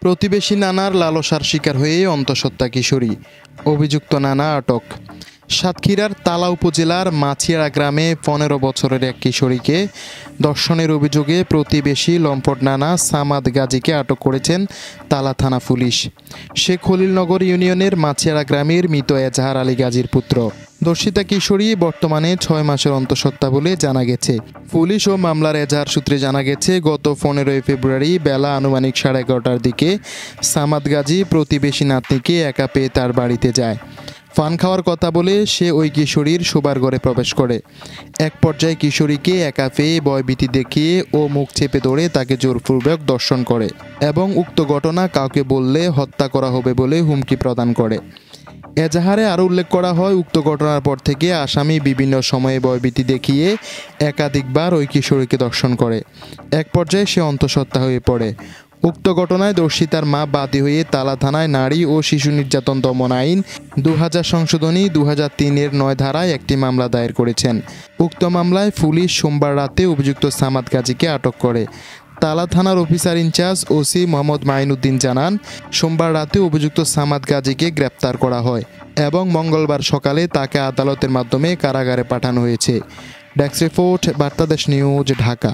প্রতিবেশী নানার লালসার শিকার হয়ে অন্তঃসত্ত্বা কিশোরী, অভিযুক্ত নানা আটক। সাতক্ষীরার তালা উপজেলার মাছিয়াড়া গ্রামে ১৫ বছরের এক কিশোরীকে ধর্ষণের অভিযোগে প্রতিবেশী লম্পট নানা সামাদ গাজীকে আটক করেছেন তালা থানা পুলিশ। সে খলিলনগর ইউনিয়নের মাছিয়াড়া গ্রামের মৃত এজাহার আলী গাজীর পুত্র। ধর্ষিতা কিশোরী বর্তমানে ৬ মাসের অন্তঃসত্ত্বা বলে জানা গেছে। পুলিশ ও মামলার এজাহার সূত্রে জানা গেছে, গত ১৫ ফেব্রুয়ারি বেলা আনুমানিক 11:30টার দিকে সামাদ গাজী প্রতিবেশী নাতনিকে একা পেয়ে তার বাড়িতে যায়। পান খাওয়ার কথা বলে সে ওই কিশোরীর শোবার ঘরে প্রবেশ করে। এক পর্যায়ে কিশোরীকে একা পেয়ে ভয়ভীতি দেখিয়ে ও মুখ চেপে ধরে তাকে জোরপূর্বক ধর্ষণ করে এবং উক্ত ঘটনা কাউকে বললে হত্যা করা হবে বলে হুমকি প্রদান করে। এজাহারে আরও উল্লেখ করা হয়, উক্ত ঘটনার পর থেকে আসামি বিভিন্ন সময়ে ভয়ভীতি দেখিয়ে একাধিকবার ওই কিশোরীকে ধর্ষণ করে। এক পর্যায়ে সে অন্তঃসত্ত্বা হয়ে পড়ে। উক্ত ঘটনায় ধর্ষিতার মা বাদী হয়ে তালা থানায় নারী ও শিশু নির্যাতন দমন আইন ২০০০ সংশোধনী ২০০৩-এর ৯ ধারায় একটি মামলা দায়ের করেছেন। উক্ত মামলায় পুলিশ সোমবার রাতে অভিযুক্ত সামাদ গাজীকে আটক করে। তালা থানার officer in charge OC Mohammad Mainuddin জানান, সোমবার রাতে অভিযুক্ত সামাদ গাজীকে গ্রেপ্তার করা হয় এবং মঙ্গলবার সকালে তাকে আদালতের মাধ্যমে কারাগারে পাঠানো হয়েছে। Desk report, Bartadesh news, Dhaka.